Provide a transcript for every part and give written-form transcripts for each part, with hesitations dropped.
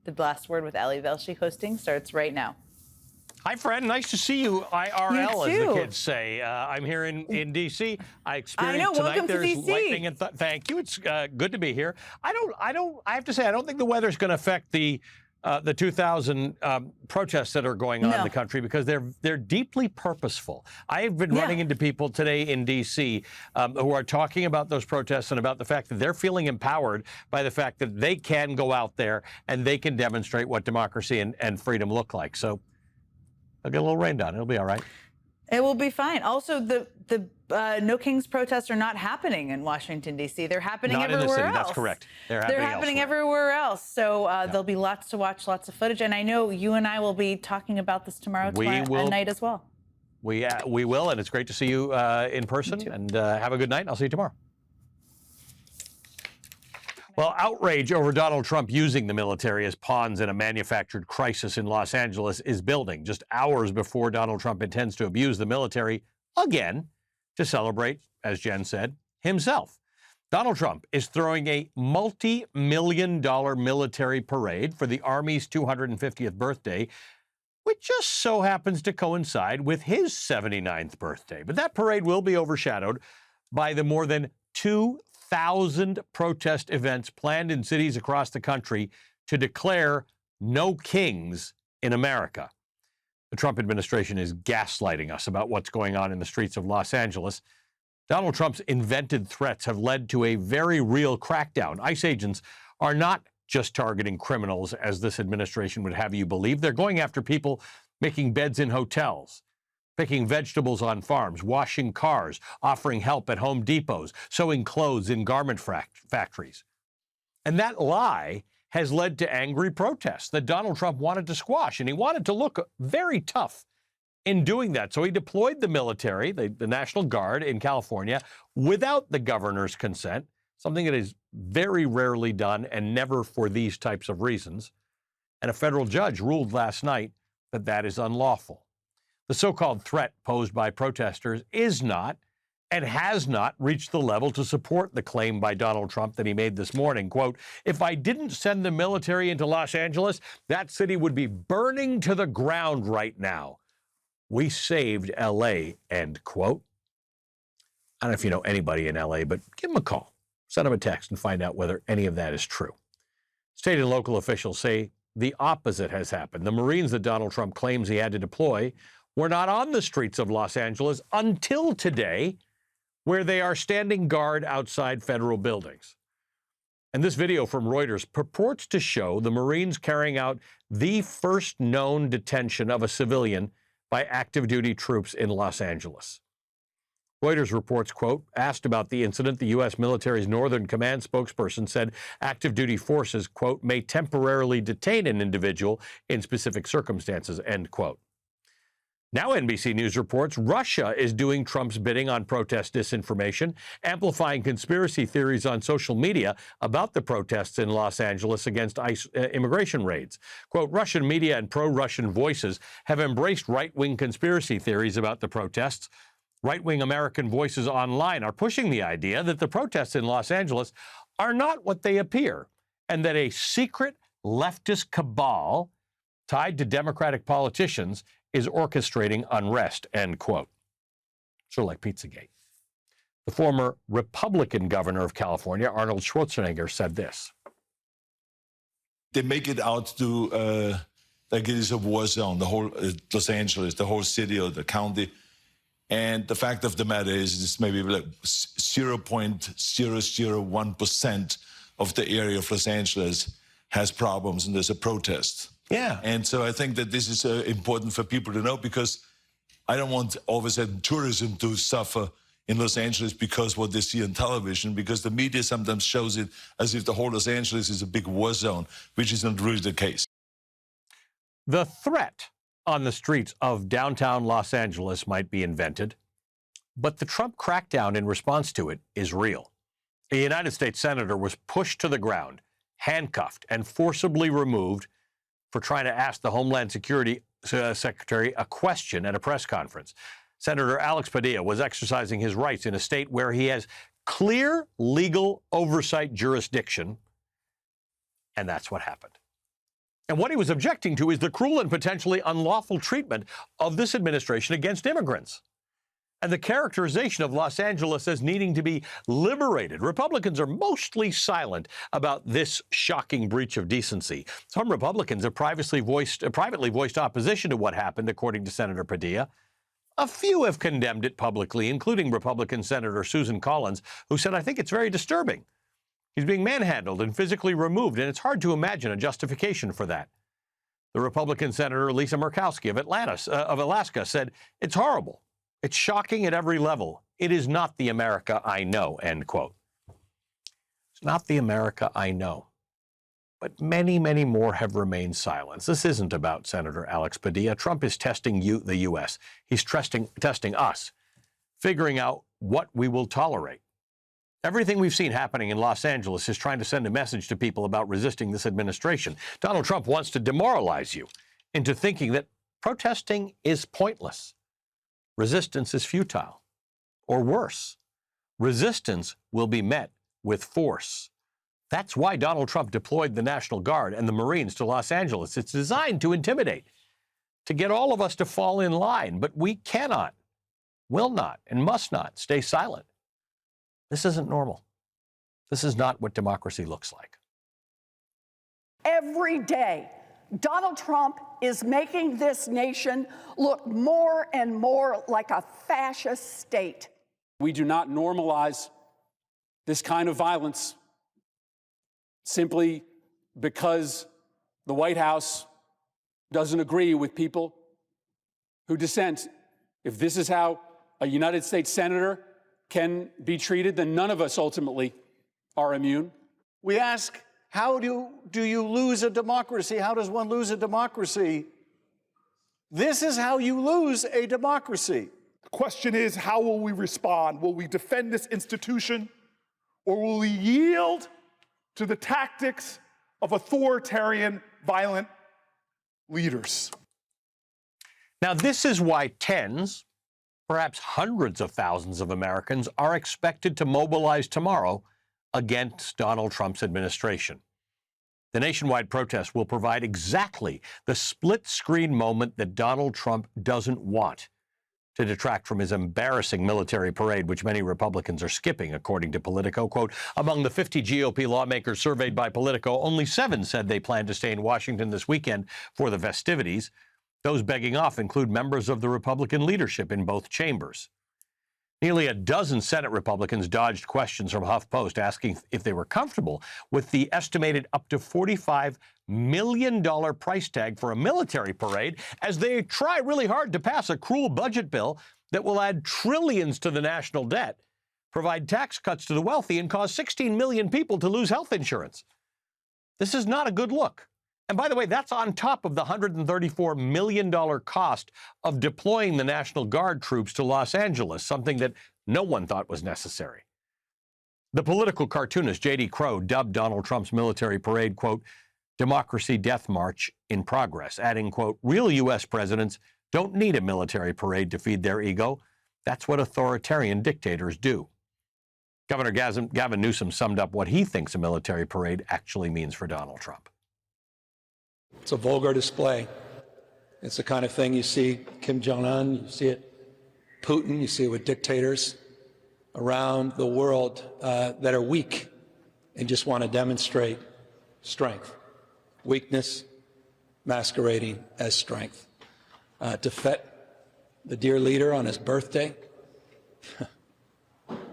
The Last Word with Ali Velshi hosting starts right now. Hi, friend. Nice to see you, IRL, as the kids say. I'm here in D.C. I experienced tonight there's lightning and thank you. It's good to be here. I have to say, I don't think the weather's going to affect the 2,000 protests that are going on in the country, because they're deeply purposeful. I've been running into people today in D.C. Who are talking about those protests and about the fact that they're feeling empowered by the fact that they can go out there and they can demonstrate what democracy and freedom look like. So I'll get a little rained on. It'll be all right. It will be fine. Also, the No Kings protests are not happening in Washington, D.C. They're happening not everywhere in the city. else. That's correct. They're happening everywhere else. So there'll be lots to watch, lots of footage. And I know you and I will be talking about this tomorrow at night as well. We will, and it's great to see you in person. And have a good night. I'll see you tomorrow. Well, outrage over Donald Trump using the military as pawns in a manufactured crisis in Los Angeles is building, just hours before Donald Trump intends to abuse the military again to celebrate, as Jen said, himself. Donald Trump is throwing a multi-million-dollar military parade for the Army's 250th birthday, which just so happens to coincide with his 79th birthday. But that parade will be overshadowed by the more than 2,000 protest events planned in cities across the country to declare no kings in America. The Trump administration is gaslighting us about what's going on in the streets of Los Angeles. Donald Trump's invented threats have led to a very real crackdown. ICE agents are not just targeting criminals, as this administration would have you believe. They're going after people making beds in hotels, picking vegetables on farms, washing cars, offering help at Home Depots, sewing clothes in garment factories. And that lie has led to angry protests that Donald Trump wanted to squash, and he wanted to look very tough in doing that. So he deployed the military, the National Guard in California, without the governor's consent, something that is very rarely done and never for these types of reasons. And a federal judge ruled last night that that is unlawful. The so-called threat posed by protesters is not and has not reached the level to support the claim by Donald Trump that he made this morning. Quote, "If I didn't send the military into Los Angeles, that city would be burning to the ground right now. We saved L.A., end quote." I don't know if you know anybody in L.A., but give them a call. Send them a text and find out whether any of that is true. State and local officials say the opposite has happened. The Marines that Donald Trump claims he had to deploy were not on the streets of Los Angeles until today, where they are standing guard outside federal buildings. And this video from Reuters purports to show the Marines carrying out the first known detention of a civilian by active duty troops in Los Angeles. Reuters reports, quote, asked about the incident, the U.S. military's Northern Command spokesperson said active duty forces, quote, may temporarily detain an individual in specific circumstances, end quote. Now NBC News reports Russia is doing Trump's bidding on protest disinformation, amplifying conspiracy theories on social media about the protests in Los Angeles against ICE immigration raids. Quote, Russian media and pro-Russian voices have embraced right-wing conspiracy theories about the protests. Right-wing American voices online are pushing the idea that the protests in Los Angeles are not what they appear, and that a secret leftist cabal tied to Democratic politicians is orchestrating unrest, end quote. Sort of like Pizzagate. The former Republican governor of California, Arnold Schwarzenegger, said this. They make it out to like it is a war zone, the whole Los Angeles, the whole city or the county. And the fact of the matter is it's maybe like 0.001% of the area of Los Angeles has problems and there's a protest. Yeah. And so I think that this is important for people to know, because I don't want all of a sudden tourism to suffer in Los Angeles because what they see on television, because the media sometimes shows it as if the whole Los Angeles is a big war zone, which is not really the case. The threat on the streets of downtown Los Angeles might be invented, but the Trump crackdown in response to it is real. A United States senator was pushed to the ground, handcuffed, and forcibly removed for trying to ask the Homeland Security Secretary a question at a press conference. Senator Alex Padilla was exercising his rights in a state where he has clear legal oversight jurisdiction, and that's what happened. And what he was objecting to is the cruel and potentially unlawful treatment of this administration against immigrants and the characterization of Los Angeles as needing to be liberated. Republicans are mostly silent about this shocking breach of decency. Some Republicans have privately voiced opposition to what happened, according to Senator Padilla. A few have condemned it publicly, including Republican Senator Susan Collins, who said, "I think it's very disturbing. He's being manhandled and physically removed, and it's hard to imagine a justification for that." The Republican Senator Lisa Murkowski of Alaska said, "It's horrible. It's shocking at every level. It is not the America I know," end quote. It's not the America I know. But many, many more have remained silent. This isn't about Senator Alex Padilla. Trump is testing the U.S. He's testing us, figuring out what we will tolerate. Everything we've seen happening in Los Angeles is trying to send a message to people about resisting this administration. Donald Trump wants to demoralize you into thinking that protesting is pointless. Resistance is futile. Or worse, resistance will be met with force. That's why Donald Trump deployed the National Guard and the Marines to Los Angeles. It's designed to intimidate, to get all of us to fall in line. But we cannot, will not, and must not stay silent. This isn't normal. This is not what democracy looks like. Every day, Donald Trump is making this nation look more and more like a fascist state. We do not normalize this kind of violence simply because the White House doesn't agree with people who dissent. If this is how a United States senator can be treated, then none of us ultimately are immune. We ask, how do you lose a democracy? How does one lose a democracy? This is how you lose a democracy. The question is, how will we respond? Will we defend this institution, or will we yield to the tactics of authoritarian, violent leaders? Now, this is why tens, perhaps hundreds of thousands of Americans are expected to mobilize tomorrow against Donald Trump's administration. The nationwide protest will provide exactly the split-screen moment that Donald Trump doesn't want to detract from his embarrassing military parade, which many Republicans are skipping, according to Politico. Quote, among the 50 GOP lawmakers surveyed by Politico, only 7 said they plan to stay in Washington this weekend for the festivities. Those begging off include members of the Republican leadership in both chambers. Nearly a dozen Senate Republicans dodged questions from HuffPost asking if they were comfortable with the estimated up to $45 million price tag for a military parade as they try really hard to pass a cruel budget bill that will add trillions to the national debt, provide tax cuts to the wealthy, and cause 16 million people to lose health insurance. This is not a good look. And by the way, that's on top of the $134 million cost of deploying the National Guard troops to Los Angeles, something that no one thought was necessary. The political cartoonist J.D. Crowe dubbed Donald Trump's military parade, quote, democracy death march in progress, adding, quote, real U.S. presidents don't need a military parade to feed their ego. That's what authoritarian dictators do. Governor Gavin Newsom summed up what he thinks a military parade actually means for Donald Trump. It's a vulgar display. It's the kind of thing you see Kim Jong-un, you see it Putin, you see it with dictators around the world that are weak and just want to demonstrate strength. Weakness masquerading as strength. To fet the dear leader on his birthday,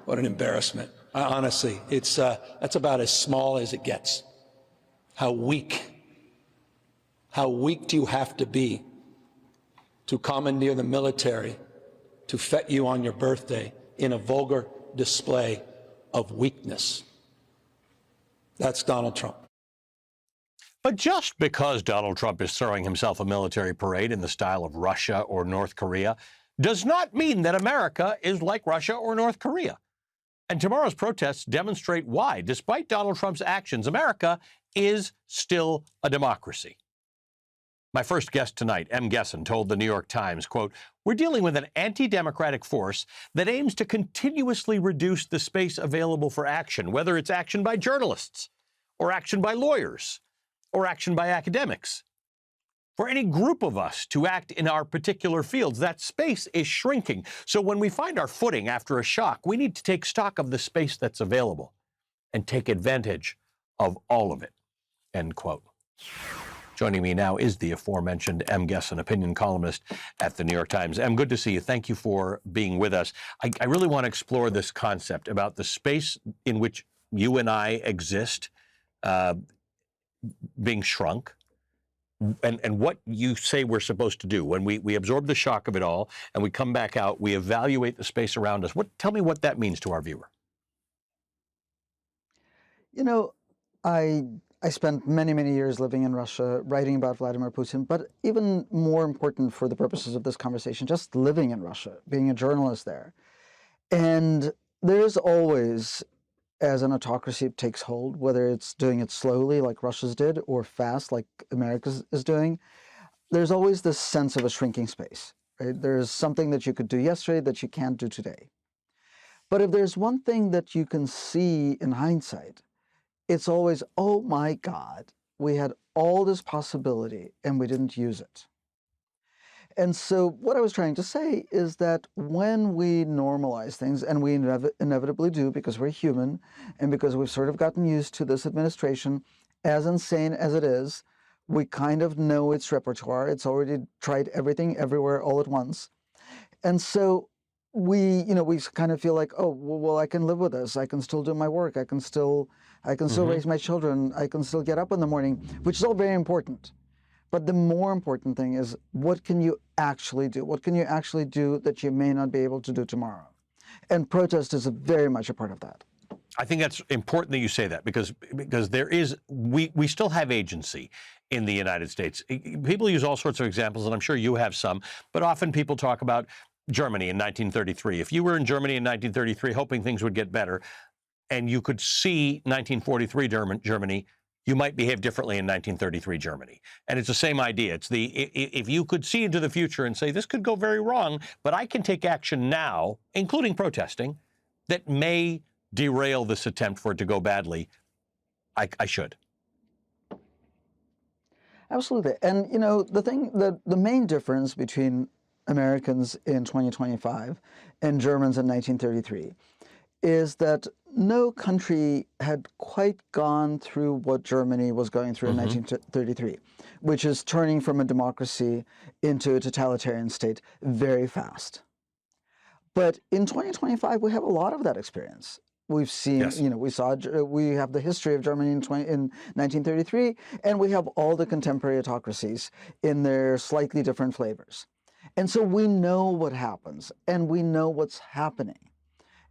what an embarrassment. Honestly, that's about as small as it gets. How weak do you have to be to commandeer the military to fet you on your birthday in a vulgar display of weakness? That's Donald Trump. But just because Donald Trump is throwing himself a military parade in the style of Russia or North Korea does not mean that America is like Russia or North Korea. And tomorrow's protests demonstrate why, despite Donald Trump's actions, America is still a democracy. My first guest tonight, M. Gessen, told the New York Times, quote, we're dealing with an anti-democratic force that aims to continuously reduce the space available for action, whether it's action by journalists or action by lawyers or action by academics. For any group of us to act in our particular fields, that space is shrinking. So when we find our footing after a shock, we need to take stock of the space that's available and take advantage of all of it, end quote. Joining me now is the aforementioned M. Guess, an opinion columnist at the New York Times. M, good to see you. Thank you for being with us. I really want to explore this concept about the space in which you and I exist being shrunk. And what you say we're supposed to do when we absorb the shock of it all and we come back out, we evaluate the space around us. Tell me what that means to our viewer. You know, I spent many, many years living in Russia, writing about Vladimir Putin, but even more important for the purposes of this conversation, just living in Russia, being a journalist there. And there's always, as an autocracy takes hold, whether it's doing it slowly like Russia's did or fast like America is doing, there's always this sense of a shrinking space, right? There's something that you could do yesterday that you can't do today. But if there's one thing that you can see in hindsight, it's always, oh my God, we had all this possibility and we didn't use it. And so what I was trying to say is that when we normalize things, and we inevitably do because we're human and because we've sort of gotten used to this administration, as insane as it is, we kind of know its repertoire. It's already tried everything everywhere all at once. And so we kind of feel like, oh, well, I can live with this. I can still do my work. I can still raise my children. I can still get up in the morning, which is all very important. But the more important thing is, what can you actually do? What can you actually do that you may not be able to do tomorrow? And protest is very much a part of that. I think that's important that you say that because we still have agency in the United States. People use all sorts of examples, and I'm sure you have some, but often people talk about Germany in 1933. If you were in Germany in 1933 hoping things would get better, and you could see 1943 Germany, you might behave differently in 1933 Germany. And it's the same idea. It's if you could see into the future and say, this could go very wrong, but I can take action now, including protesting, that may derail this attempt for it to go badly, I should. Absolutely. And, you know, the main difference between Americans in 2025 and Germans in 1933 is that no country had quite gone through what Germany was going through in 1933, which is turning from a democracy into a totalitarian state very fast. But in 2025, we have a lot of that experience. We've seen, yes. We have the history of Germany in 1933, and we have all the contemporary autocracies in their slightly different flavors. And so we know what happens, and we know what's happening.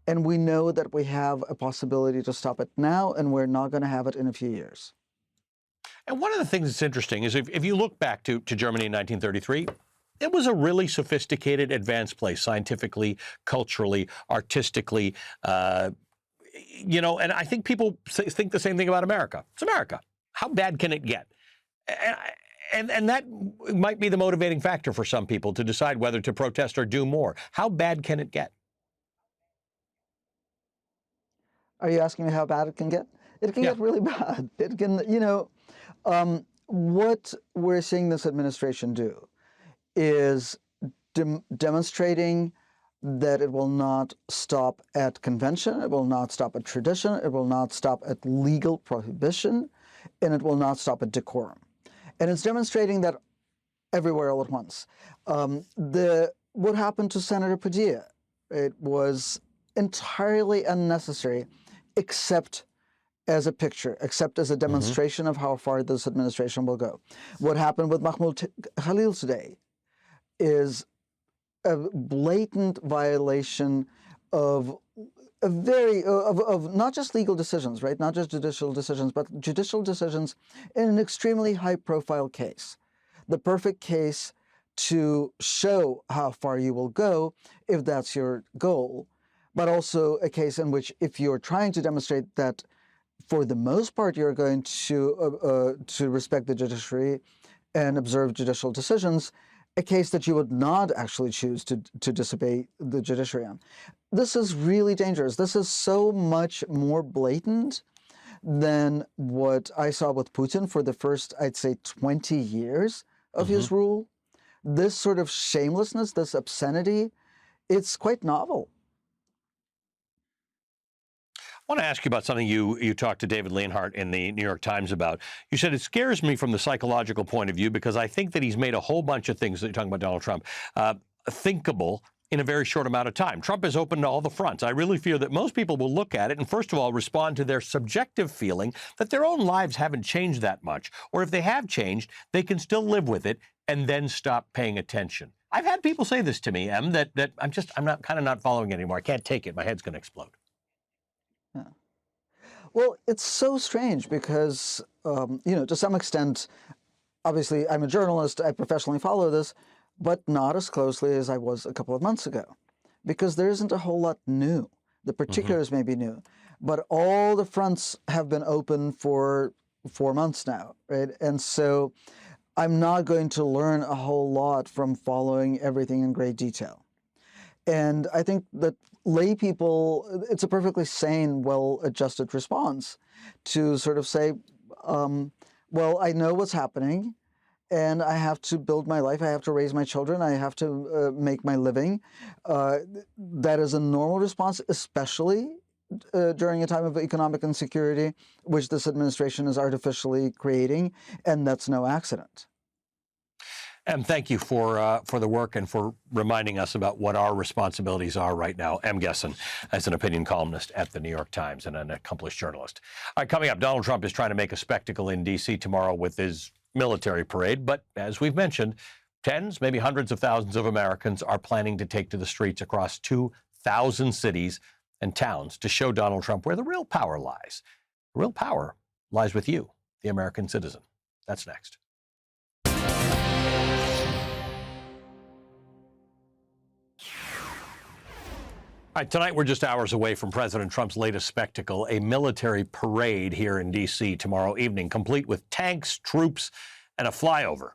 And we know that we have a possibility to stop it now, and we're not going to have it in a few years. And one of the things that's interesting is if you look back to Germany in 1933, it was a really sophisticated, advanced place, scientifically, culturally, artistically. And I think people think the same thing about America. It's America. How bad can it get? And that might be the motivating factor for some people to decide whether to protest or do more. How bad can it get? Are you asking me how bad it can get? It can get really bad. It can, what we're seeing this administration do is demonstrating that it will not stop at convention, it will not stop at tradition, it will not stop at legal prohibition, and it will not stop at decorum. And it's demonstrating that everywhere all at once. What happened to Senator Padilla? It was entirely unnecessary, except as a picture, except as a demonstration of how far this administration will go. What happened with Mahmoud Khalil today is a blatant violation of not just legal decisions, right? Not just judicial decisions, but judicial decisions in an extremely high-profile case. The perfect case to show how far you will go if that's your goal, but also a case in which if you're trying to demonstrate that for the most part you're going to respect the judiciary and observe judicial decisions, a case that you would not actually choose to disobey the judiciary on. This is really dangerous. This is so much more blatant than what I saw with Putin for the first, I'd say, 20 years of his rule. This sort of shamelessness, this obscenity, it's quite novel. I want to ask you about something you talked to David Leonhardt in the New York Times about. You said, it scares me from the psychological point of view because I think that he's made a whole bunch of things, that you're talking about Donald Trump, thinkable in a very short amount of time. Trump has opened all the fronts. I really fear that most people will look at it and, first of all, respond to their subjective feeling that their own lives haven't changed that much. Or if they have changed, they can still live with it and then stop paying attention. I've had people say this to me, Em, that I'm not following it anymore. I can't take it. My head's going to explode. Yeah. Well, it's so strange because, to some extent, obviously, I'm a journalist. I professionally follow this, but not as closely as I was a couple of months ago, because there isn't a whole lot new. The particulars may be new, but all the fronts have been open for 4 months now, right? And so I'm not going to learn a whole lot from following everything in great detail. And I think that lay people, it's a perfectly sane, well-adjusted response to sort of say, well, I know what's happening, and I have to build my life. I have to raise my children. I have to make my living. That is a normal response, especially during a time of economic insecurity, which this administration is artificially creating, and that's no accident. Em, thank you for the work and for reminding us about what our responsibilities are right now. Em Gessen, as an opinion columnist at the New York Times and an accomplished journalist. All right, coming up, Donald Trump is trying to make a spectacle in D.C. tomorrow with his military parade. But as we've mentioned, tens, maybe hundreds of thousands of Americans are planning to take to the streets across 2,000 cities and towns to show Donald Trump where the real power lies. The real power lies with you, the American citizen. That's next. All right, tonight we're just hours away from President Trump's latest spectacle, a military parade here in D.C. tomorrow evening, complete with tanks, troops, and a flyover.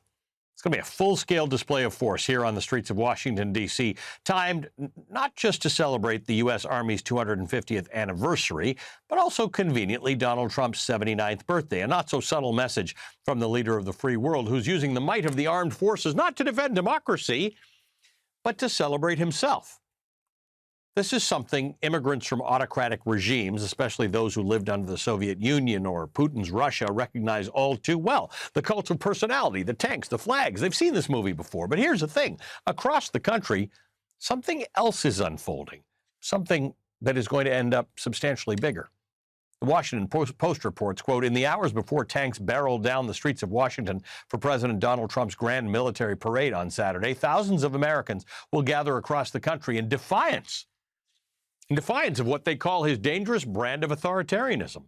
It's going to be a full-scale display of force here on the streets of Washington, D.C., timed not just to celebrate the U.S. Army's 250th anniversary, but also conveniently Donald Trump's 79th birthday, a not-so-subtle message from the leader of the free world who's using the might of the armed forces not to defend democracy, but to celebrate himself. This is something immigrants from autocratic regimes, especially those who lived under the Soviet Union or Putin's Russia, recognize all too well. The cult of personality, the tanks, the flags. They've seen this movie before. But here's the thing. Across the country, something else is unfolding, something that is going to end up substantially bigger. The Washington Post reports, quote, in the hours before tanks barreled down the streets of Washington for President Donald Trump's grand military parade on Saturday, thousands of Americans will gather across the country in defiance of what they call his dangerous brand of authoritarianism.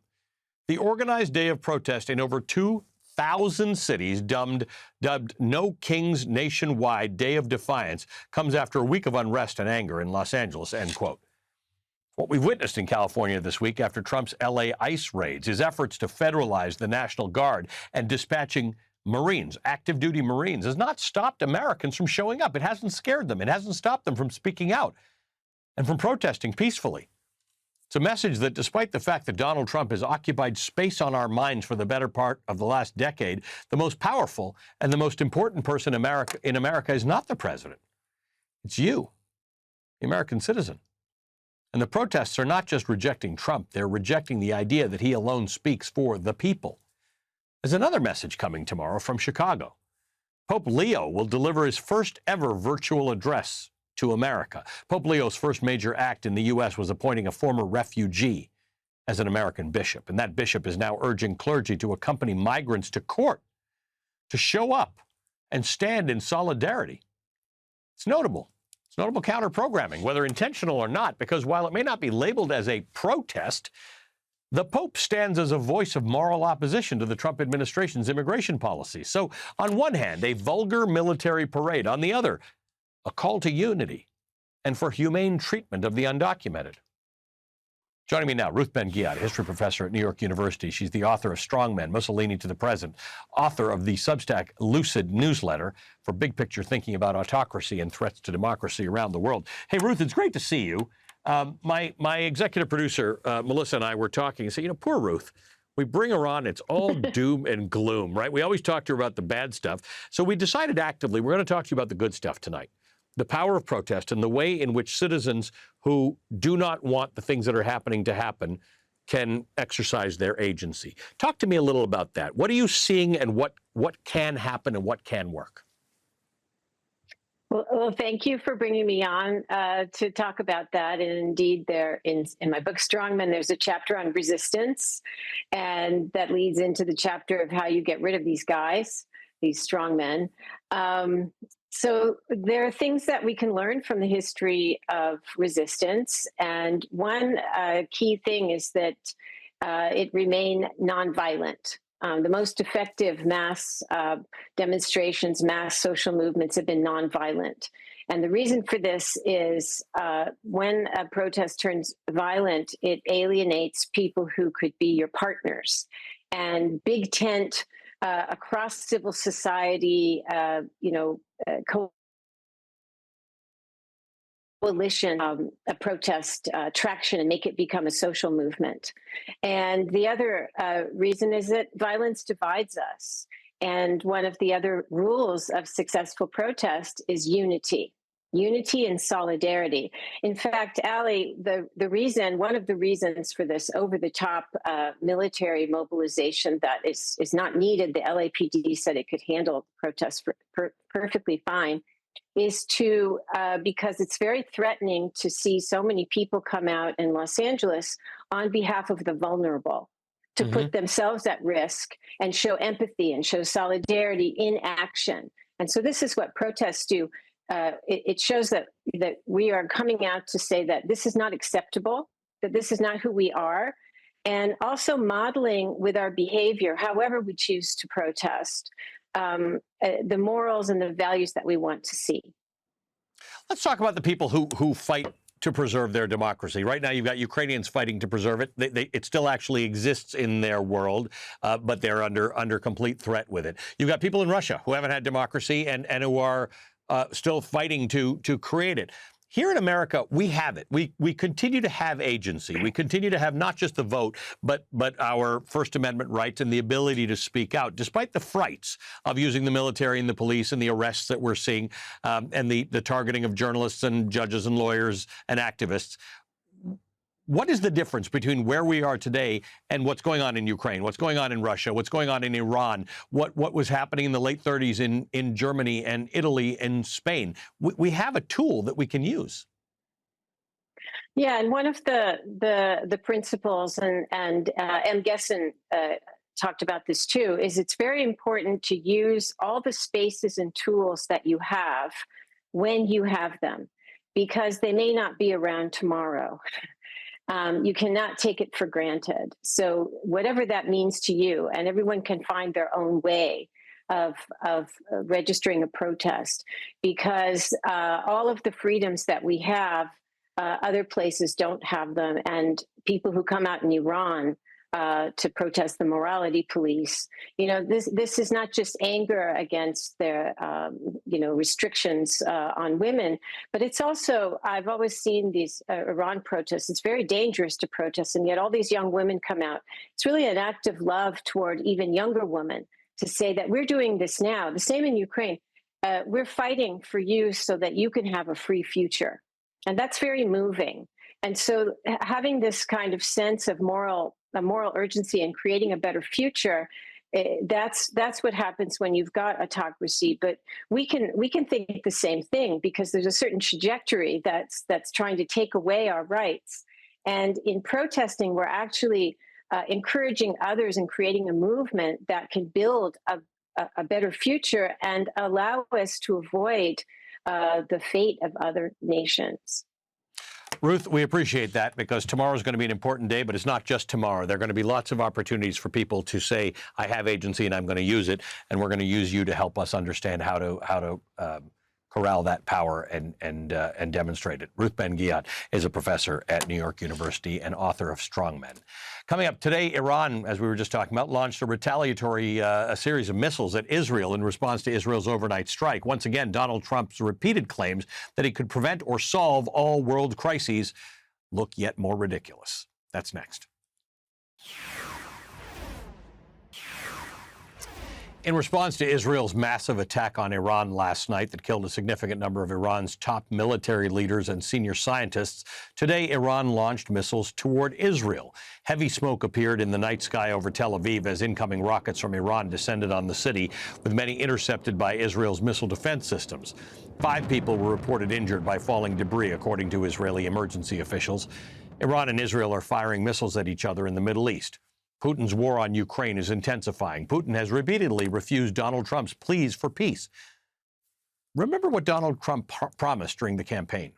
The organized day of protest in over 2,000 cities, dubbed No Kings Nationwide Day of Defiance, comes after a week of unrest and anger in Los Angeles, end quote. What we've witnessed in California this week after Trump's L.A. ICE raids, his efforts to federalize the National Guard and dispatching Marines, active duty Marines, has not stopped Americans from showing up. It hasn't scared them. It hasn't stopped them from speaking out and from protesting peacefully. It's a message that despite the fact that Donald Trump has occupied space on our minds for the better part of the last decade, the most powerful and the most important person in America is not the president. It's you, the American citizen. And the protests are not just rejecting Trump, they're rejecting the idea that he alone speaks for the people. There's another message coming tomorrow from Chicago. Pope Leo will deliver his first ever virtual address to America. Pope Leo's first major act in the U.S. was appointing a former refugee as an American bishop, and that bishop is now urging clergy to accompany migrants to court, to show up and stand in solidarity. It's notable. It's notable counter-programming, whether intentional or not, because while it may not be labeled as a protest, the Pope stands as a voice of moral opposition to the Trump administration's immigration policy. So, on one hand, a vulgar military parade. On the other, a call to unity and for humane treatment of the undocumented. Joining me now, Ruth Ben-Ghiat, history professor at New York University. She's the author of Strongmen, Mussolini to the Present, author of the Substack Lucid newsletter for big picture thinking about autocracy and threats to democracy around the world. Hey, Ruth, it's great to see you. My executive producer, Melissa, and I were talking and said, poor Ruth. we bring her on, it's all doom and gloom, right? We always talk to her about the bad stuff. So we decided actively, we're going to talk to you about the good stuff tonight. The power of protest and the way in which citizens who do not want the things that are happening to happen can exercise their agency. Talk to me a little about that. What are you seeing, and what can happen and what can work? Well, thank you for bringing me on to talk about that. And indeed, there in my book, Strongmen, there's a chapter on resistance, and that leads into the chapter of how you get rid of these guys, these strongmen. So there are things that we can learn from the history of resistance. And one key thing is that it remained nonviolent. The most effective mass demonstrations, mass social movements have been nonviolent. And the reason for this is when a protest turns violent, it alienates people who could be your partners. And big tent across civil society, coalition, a protest traction and make it become a social movement. And the other reason is that violence divides us. And one of the other rules of successful protest is unity. Unity and solidarity. In fact, Ali, one of the reasons for this over-the-top military mobilization that is not needed, the LAPD said it could handle protests perfectly fine, is because it's very threatening to see so many people come out in Los Angeles on behalf of the vulnerable, to put themselves at risk and show empathy and show solidarity in action. And so this is what protests do. It shows that we are coming out to say that this is not acceptable, that this is not who we are, and also modeling with our behavior, however we choose to protest, the morals and the values that we want to see. Let's talk about the people who fight to preserve their democracy. Right now, you've got Ukrainians fighting to preserve it. It still actually exists in their world, but they're under complete threat with it. You've got people in Russia who haven't had democracy and who are still fighting to create it. Here in America, we have it. We continue to have agency. We continue to have not just the vote, but our First Amendment rights and the ability to speak out, despite the frights of using the military and the police and the arrests that we're seeing, and the targeting of journalists and judges and lawyers and activists. What is the difference between where we are today and what's going on in Ukraine, what's going on in Russia, what's going on in Iran, what was happening in the late 30s in Germany and Italy and Spain? We have a tool that we can use. Yeah, and one of the principles, and M. Gessen talked about this too, is it's very important to use all the spaces and tools that you have when you have them, because they may not be around tomorrow. You cannot take it for granted. So whatever that means to you, and everyone can find their own way of registering a protest, because all of the freedoms that we have, other places don't have them. And people who come out in Iran to protest the morality police, this is not just anger against their, restrictions on women, but it's also, I've always seen these Iran protests. It's very dangerous to protest, and yet all these young women come out. It's really an act of love toward even younger women to say that we're doing this now. The same in Ukraine. We're fighting for you so that you can have a free future. And that's very moving. And so having this kind of sense of moral urgency and creating a better future, that's what happens when you've got autocracy. But we can think the same thing, because there's a certain trajectory that's trying to take away our rights. And in protesting, we're actually encouraging others and creating a movement that can build a better future and allow us to avoid the fate of other nations. Ruth, we appreciate that, because tomorrow is going to be an important day, but it's not just tomorrow. There are going to be lots of opportunities for people to say, I have agency and I'm going to use it, and we're going to use you to help us understand how to corral that power and demonstrate it. Ruth Ben-Ghiat is a professor at New York University and author of Strongmen. Coming up today, Iran, as we were just talking about, launched a retaliatory a series of missiles at Israel in response to Israel's overnight strike. Once again, Donald Trump's repeated claims that he could prevent or solve all world crises look yet more ridiculous. That's next. In response to Israel's massive attack on Iran last night that killed a significant number of Iran's top military leaders and senior scientists, today Iran launched missiles toward Israel. Heavy smoke appeared in the night sky over Tel Aviv as incoming rockets from Iran descended on the city, with many intercepted by Israel's missile defense systems. 5 people were reported injured by falling debris, according to Israeli emergency officials. Iran and Israel are firing missiles at each other in the Middle East. Putin's war on Ukraine is intensifying. Putin has repeatedly refused Donald Trump's pleas for peace. Remember what Donald Trump promised during the campaign.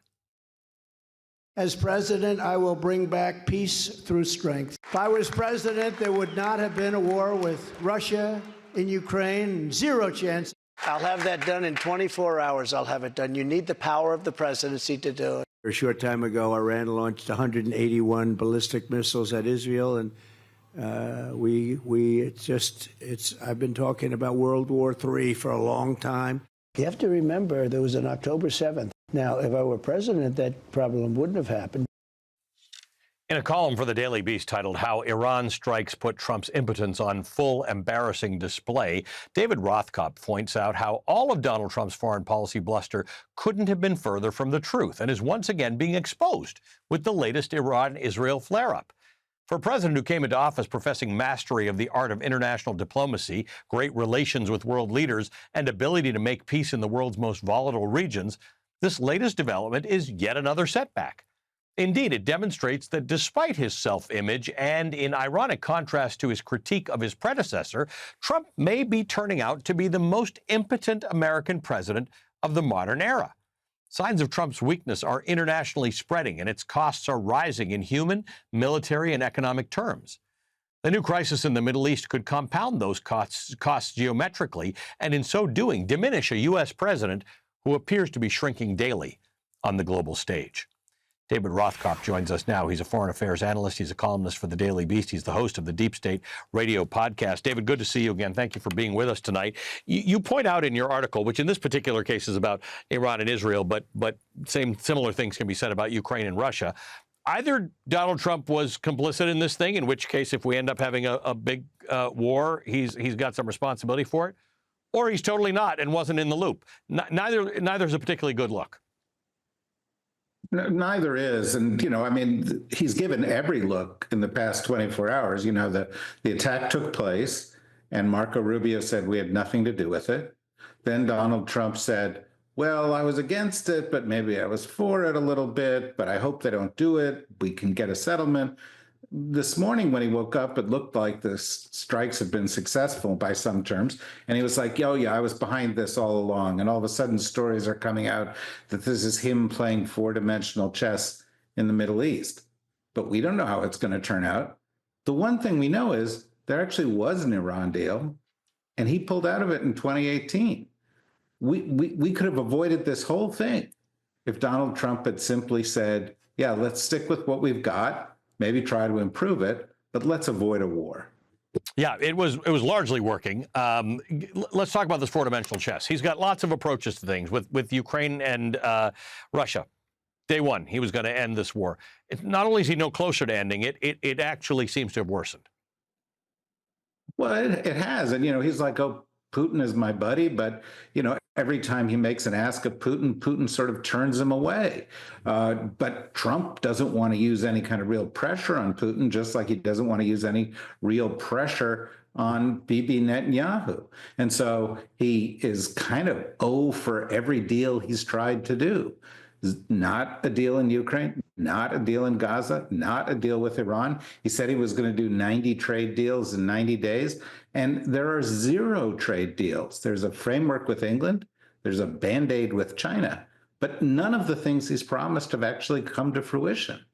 As president, I will bring back peace through strength. If I was president, there would not have been a war with Russia in Ukraine. Zero chance. I'll have that done in 24 hours. I'll have it done. You need the power of the presidency to do it. A short time ago, Iran launched 181 ballistic missiles at Israel, and I've been talking about World War III for a long time. You have to remember there was an October 7th. Now, if I were president, that problem wouldn't have happened. In a column for the Daily Beast titled "How Iran Strikes Put Trump's Impotence on Full Embarrassing Display," David Rothkopf points out how all of Donald Trump's foreign policy bluster couldn't have been further from the truth and is once again being exposed with the latest Iran-Israel flare-up. For a president who came into office professing mastery of the art of international diplomacy, great relations with world leaders, and ability to make peace in the world's most volatile regions, this latest development is yet another setback. Indeed, it demonstrates that despite his self-image and in ironic contrast to his critique of his predecessor, Trump may be turning out to be the most impotent American president of the modern era. Signs of Trump's weakness are internationally spreading, and its costs are rising in human, military, and economic terms. The new crisis in the Middle East could compound those costs geometrically, and in so doing, diminish a U.S. president who appears to be shrinking daily on the global stage. David Rothkopf joins us now. He's a foreign affairs analyst. He's a columnist for the Daily Beast. He's the host of the Deep State Radio podcast. David, good to see you again. Thank you for being with us tonight. You point out in your article, which in this particular case is about Iran and Israel, but similar things can be said about Ukraine and Russia. Either Donald Trump was complicit in this thing, in which case if we end up having a big war, he's got some responsibility for it, or he's totally not and wasn't in the loop. Neither's a particularly good look. Neither is. And, I mean, he's given every look in the past 24 hours. The attack took place and Marco Rubio said we had nothing to do with it. Then Donald Trump said, well, I was against it, but maybe I was for it a little bit, but I hope they don't do it. We can get a settlement. This morning when he woke up, it looked like the strikes had been successful by some terms. And he was like, oh, yeah, I was behind this all along. And all of a sudden stories are coming out that this is him playing 4-dimensional chess in the Middle East. But we don't know how it's going to turn out. The one thing we know is there actually was an Iran deal, and he pulled out of it in 2018. We could have avoided this whole thing if Donald Trump had simply said, yeah, let's stick with what we've got. Maybe try to improve it, but let's avoid a war. Yeah, it was largely working. Let's talk about this 4-dimensional chess. He's got lots of approaches to things with Ukraine and Russia. Day one, he was going to end this war. Not only is he no closer to ending it, it actually seems to have worsened. Well, it has. And, he's like, oh, Putin is my buddy, but, every time he makes an ask of Putin sort of turns him away. But Trump doesn't want to use any kind of real pressure on Putin, just like he doesn't want to use any real pressure on Bibi Netanyahu. And so he is kind of for every deal he's tried to do. Not a deal in Ukraine, not a deal in Gaza, not a deal with Iran. He said he was going to do 90 trade deals in 90 days, and there are 0 trade deals. There's a framework with England, there's a Band-Aid with China, but none of the things he's promised have actually come to fruition.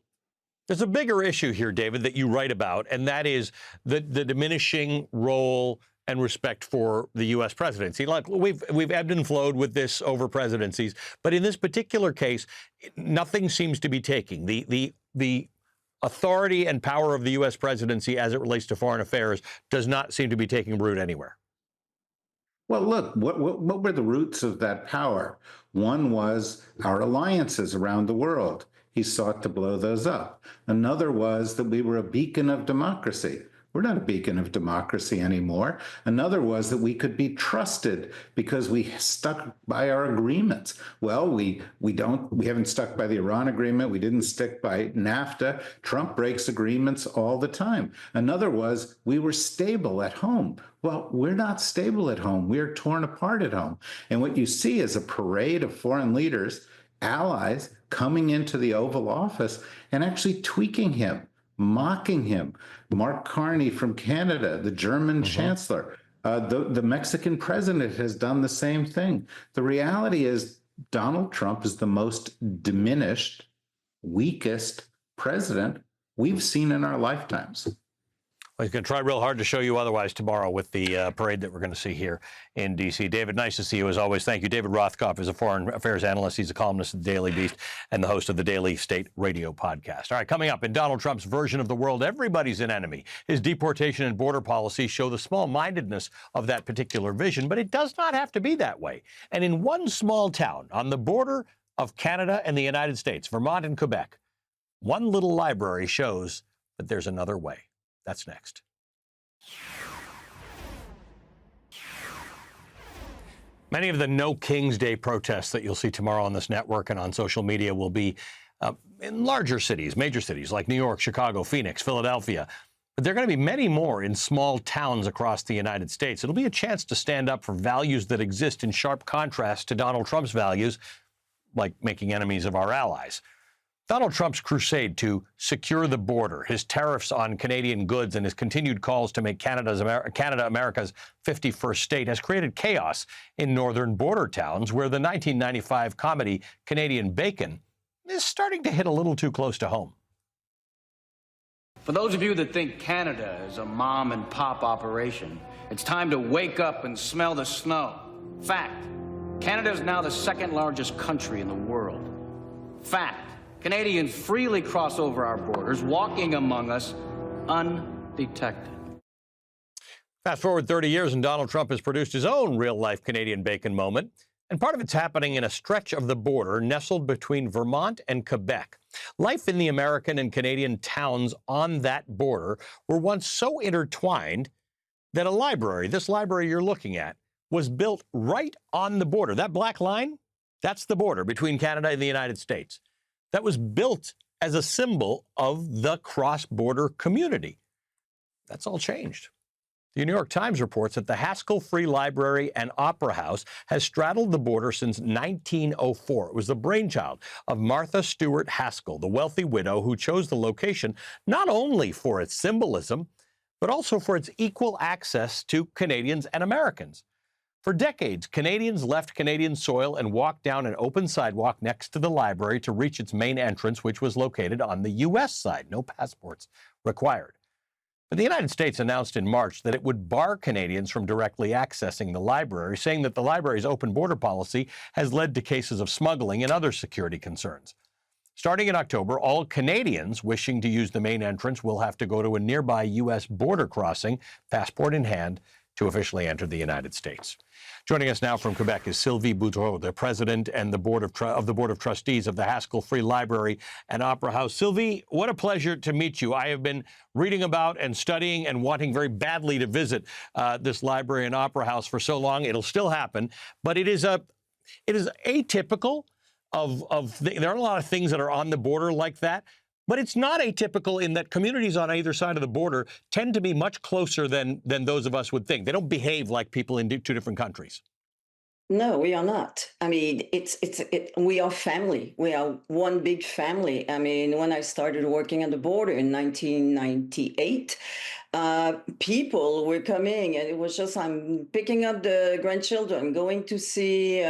There's a bigger issue here, David, that you write about, and that is the diminishing role and respect for the U.S. presidency. Like we've ebbed and flowed with this over presidencies, but in this particular case, nothing seems to be taking. The authority and power of the U.S. presidency as it relates to foreign affairs does not seem to be taking root anywhere. Well, look, what were the roots of that power? One was our alliances around the world. He sought to blow those up. Another was that we were a beacon of democracy. We're not a beacon of democracy anymore. Another was that we could be trusted because we stuck by our agreements. Well, we haven't stuck by the Iran agreement. We didn't stick by NAFTA. Trump breaks agreements all the time. Another was we were stable at home. Well, we're not stable at home. We're torn apart at home. And what you see is a parade of foreign leaders, allies, coming into the Oval Office and actually tweaking him, mocking him. Mark Carney from Canada, the German chancellor, the Mexican president has done the same thing. The reality is Donald Trump is the most diminished, weakest president we've seen in our lifetimes. Well, he's going to try real hard to show you otherwise tomorrow with the parade that we're going to see here in D.C. David, nice to see you as always. Thank you. David Rothkopf is a foreign affairs analyst. He's a columnist at the Daily Beast and the host of the Daily State Radio podcast. All right, coming up, in Donald Trump's version of the world, everybody's an enemy. His deportation and border policies show the small-mindedness of that particular vision, but it does not have to be that way. And in one small town on the border of Canada and the United States, Vermont and Quebec, one little library shows that there's another way. That's next. Many of the No King's Day protests that you'll see tomorrow on this network and on social media will be in larger cities, major cities like New York, Chicago, Phoenix, Philadelphia. But there are going to be many more in small towns across the United States. It'll be a chance to stand up for values that exist in sharp contrast to Donald Trump's values, like making enemies of our allies. Donald Trump's crusade to secure the border, his tariffs on Canadian goods, and his continued calls to make Canada America's 51st state has created chaos in northern border towns where the 1995 comedy Canadian Bacon is starting to hit a little too close to home. For those of you that think Canada is a mom and pop operation, it's time to wake up and smell the snow. Fact, Canada is now the second largest country in the world. Fact, Canadians freely cross over our borders, walking among us undetected. Fast forward 30 years and Donald Trump has produced his own real-life Canadian Bacon moment. And part of it's happening in a stretch of the border nestled between Vermont and Quebec. Life in the American and Canadian towns on that border were once so intertwined that a library, this library you're looking at, was built right on the border. That black line, that's the border between Canada and the United States. That was built as a symbol of the cross-border community. That's all changed. The New York Times reports that the Haskell Free Library and Opera House has straddled the border since 1904. It was the brainchild of Martha Stewart Haskell, the wealthy widow who chose the location not only for its symbolism, but also for its equal access to Canadians and Americans. For decades, Canadians left Canadian soil and walked down an open sidewalk next to the library to reach its main entrance, which was located on the U.S. side. No passports required. But the United States announced in March that it would bar Canadians from directly accessing the library, saying that the library's open border policy has led to cases of smuggling and other security concerns. Starting in October, all Canadians wishing to use the main entrance will have to go to a nearby U.S. border crossing, passport in hand, to officially enter the United States. Joining us now from Quebec is Sylvie Boudreau, the president and the board of the Board of Trustees of the Haskell Free Library and Opera House. Sylvie, what a pleasure to meet you. I have been reading about and studying and wanting very badly to visit this library and opera house for so long. It'll still happen, but it is atypical there are a lot of things that are on the border like that. But it's not atypical in that communities on either side of the border tend to be much closer than those of us would think. They don't behave like people in two different countries. No, we are not. I mean, we are family. We are one big family. I mean, when I started working at the border in 1998, people were coming, and it was just I'm picking up the grandchildren, going to see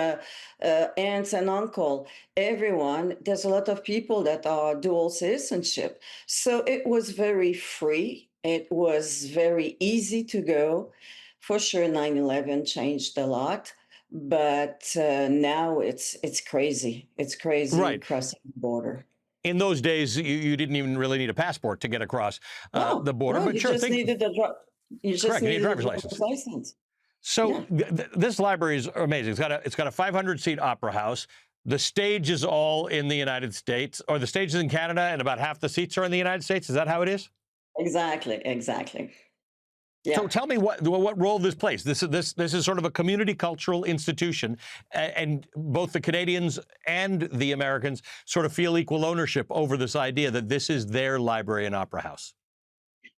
aunts and uncle, everyone. There's a lot of people that are dual citizenship. So it was very free. It was very easy to go. For sure, 9/11 changed a lot. But now it's crazy. It's crazy crossing the border. In those days, you didn't even really need a passport to get across the border. But you just needed a driver's license. So this library is amazing. It's got a 500-seat opera house. The stage is all in the United States, or the stage is in Canada, and about half the seats are in the United States. Is that how it is? Exactly. Yeah. So tell me what role this plays. This is sort of a community cultural institution, and both the Canadians and the Americans sort of feel equal ownership over this idea that this is their library and opera house.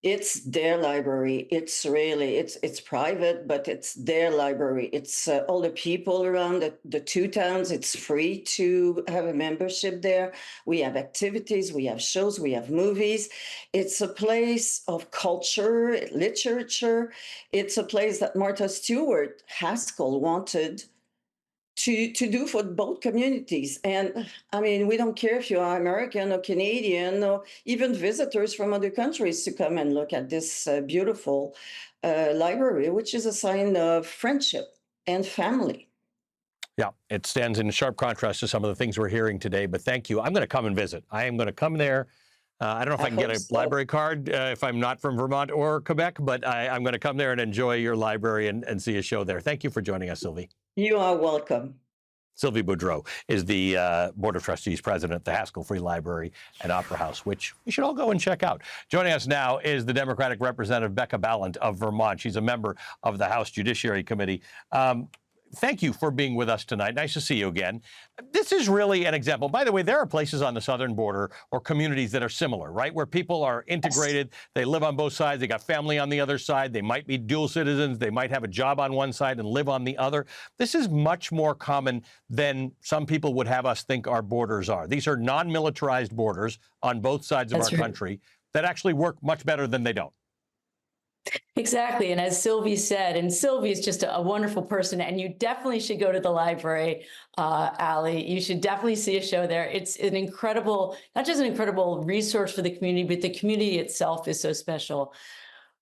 It's their library. It's really, it's private, but it's their library. It's all the people around the two towns. It's free to have a membership there. We have activities, we have shows, we have movies. It's a place of culture, literature. It's a place that Martha Stewart Haskell wanted to do for both communities. And I mean, we don't care if you are American or Canadian or even visitors from other countries to come and look at this beautiful library, which is a sign of friendship and family. Yeah, it stands in sharp contrast to some of the things we're hearing today, but thank you. I'm going to come and visit. I am going to come there. I don't know if I can get a library card if I'm not from Vermont or Quebec, but I'm going to come there and enjoy your library and see a show there. Thank you for joining us, Sylvie. You are welcome. Sylvie Boudreau is the Board of Trustees president at the Haskell Free Library and Opera House, which we should all go and check out. Joining us now is the Democratic Representative Becca Balint of Vermont. She's a member of the House Judiciary Committee. Thank you for being with us tonight. Nice to see you again. This is really an example. By the way, there are places on the southern border or communities that are similar, right? Where people are integrated. They live on both sides. They got family on the other side. They might be dual citizens. They might have a job on one side and live on the other. This is much more common than some people would have us think our borders are. These are non-militarized borders on both sides of our country that actually work much better than they don't. Exactly. And as Sylvie said, and Sylvie is just a wonderful person, and you definitely should go to the library, Ali. You should definitely see a show there. It's an incredible, not just an incredible resource for the community, but the community itself is so special.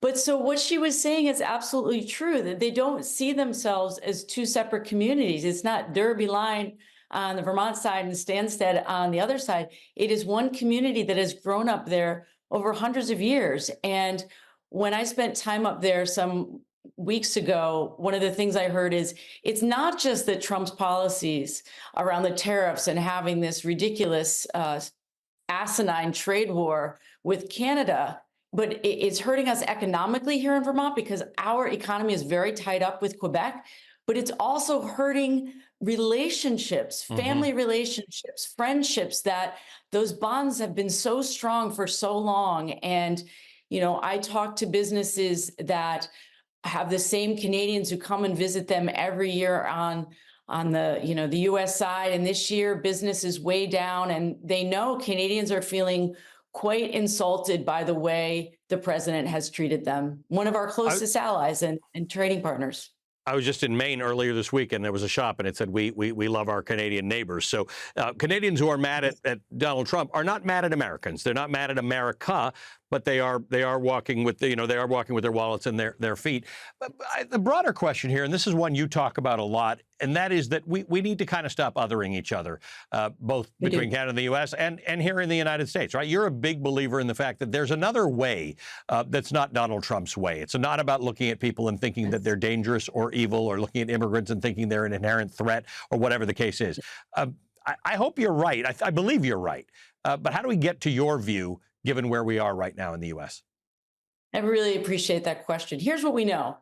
But so what she was saying is absolutely true, that they don't see themselves as two separate communities. It's not Derby Line on the Vermont side and Stansted on the other side. It is one community that has grown up there over hundreds of years. And when I spent time up there some weeks ago, one of the things I heard is it's not just that Trump's policies around the tariffs and having this ridiculous asinine trade war with Canada, but it's hurting us economically here in Vermont because our economy is very tied up with Quebec, but it's also hurting relationships, family relationships, friendships, that those bonds have been so strong for so long. And you know, I talk to businesses that have the same Canadians who come and visit them every year on the, you know, the US side. And this year business is way down, and they know Canadians are feeling quite insulted by the way the president has treated them. One of our closest allies and trading partners. I was just in Maine earlier this week, and there was a shop, and it said, we love our Canadian neighbors. So Canadians who are mad at Donald Trump are not mad at Americans. They're not mad at America, but they are walking with they are walking with their wallets and their feet. But the broader question here, and this is one you talk about a lot, and that is that we need to kind of stop othering each other, both between Canada and the U.S. and here in the United States, right? You're a big believer in the fact that there's another way that's not Donald Trump's way. It's not about looking at people and thinking that they're dangerous or evil, or looking at immigrants and thinking they're an inherent threat, or whatever the case is. I hope you're right. I believe you're right. But how do we get to your view, given where we are right now in the U.S.? I really appreciate that question. Here's what we know.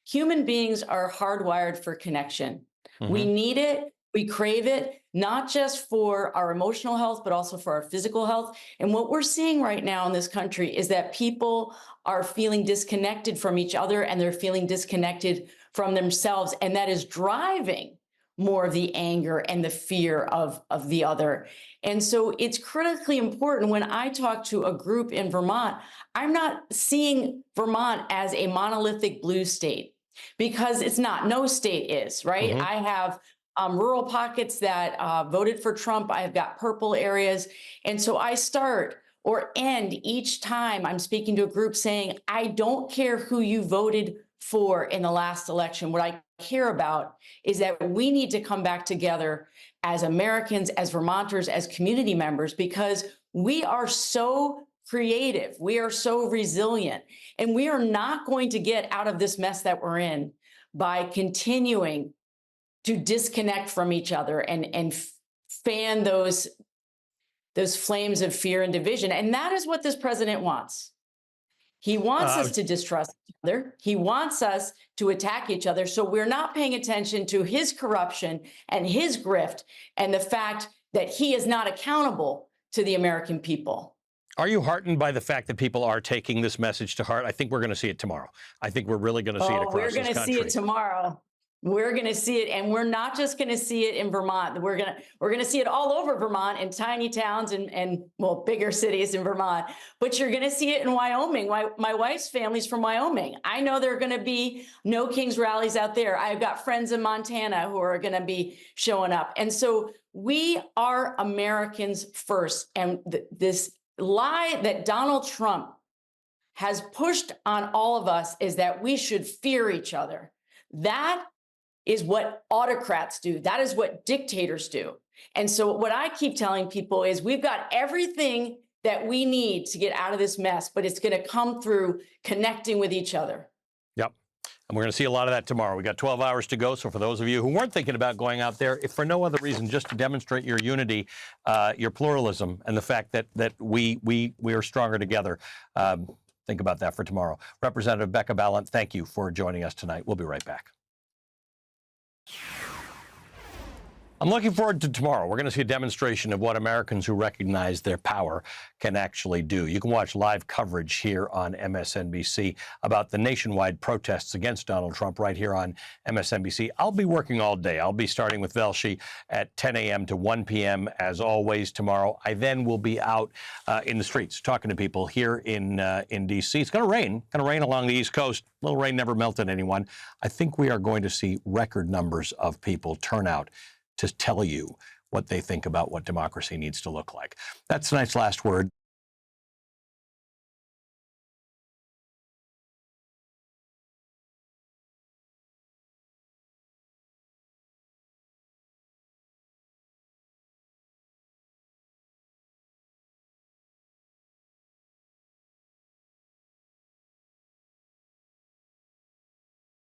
Human beings are hardwired for connection. We need it. We crave it, not just for our emotional health, but also for our physical health. And what we're seeing right now in this country is that people are feeling disconnected from each other, and they're feeling disconnected from themselves. And that is driving more of the anger and the fear of the other. And so it's critically important. When I talk to a group in Vermont, I'm not seeing Vermont as a monolithic blue state, because it's not. No state is, right? I have rural pockets that voted for Trump. I've got purple areas. And so I start or end each time I'm speaking to a group saying, I don't care who you voted for in the last election. What I care about is that we need to come back together as Americans, as Vermonters, as community members, because we are so creative, we are so resilient, and we are not going to get out of this mess that we're in by continuing to disconnect from each other and fan those flames of fear and division. And that is what this president wants. He wants us to distrust each other. He wants us to attack each other. So we're not paying attention to his corruption and his grift and the fact that he is not accountable to the American people. Are you heartened by the fact that people are taking this message to heart? I think we're going to see it tomorrow. I think we're really going to see it across this country. We're going to see it tomorrow. We're going to see it, and we're not just going to see it in Vermont. We're going to see it all over Vermont in tiny towns and well, bigger cities in Vermont. But you're going to see it in Wyoming. My wife's family's from Wyoming. I know there are going to be No Kings rallies out there. I've got friends in Montana who are going to be showing up. And so we are Americans first. And this lie that Donald Trump has pushed on all of us is that we should fear each other. That is what autocrats do. That is what dictators do. And so what I keep telling people is we've got everything that we need to get out of this mess, but it's going to come through connecting with each other. Yep. And we're going to see a lot of that tomorrow. We got 12 hours to go. So for those of you who weren't thinking about going out there, if for no other reason, just to demonstrate your unity, your pluralism, and the fact that we are stronger together, think about that for tomorrow. Representative Becca Balint, thank you for joining us tonight. We'll be right back. I'm looking forward to tomorrow. We're going to see a demonstration of what Americans who recognize their power can actually do. You can watch live coverage here on MSNBC about the nationwide protests against Donald Trump right here on MSNBC. I'll be working all day. I'll be starting with Velshi at 10 a.m. to 1 p.m. as always tomorrow. I then will be out in the streets talking to people here in D.C. It's going to rain along the East Coast. A little rain never melted anyone. I think we are going to see record numbers of people turn out to tell you what they think about what democracy needs to look like. That's tonight's last word.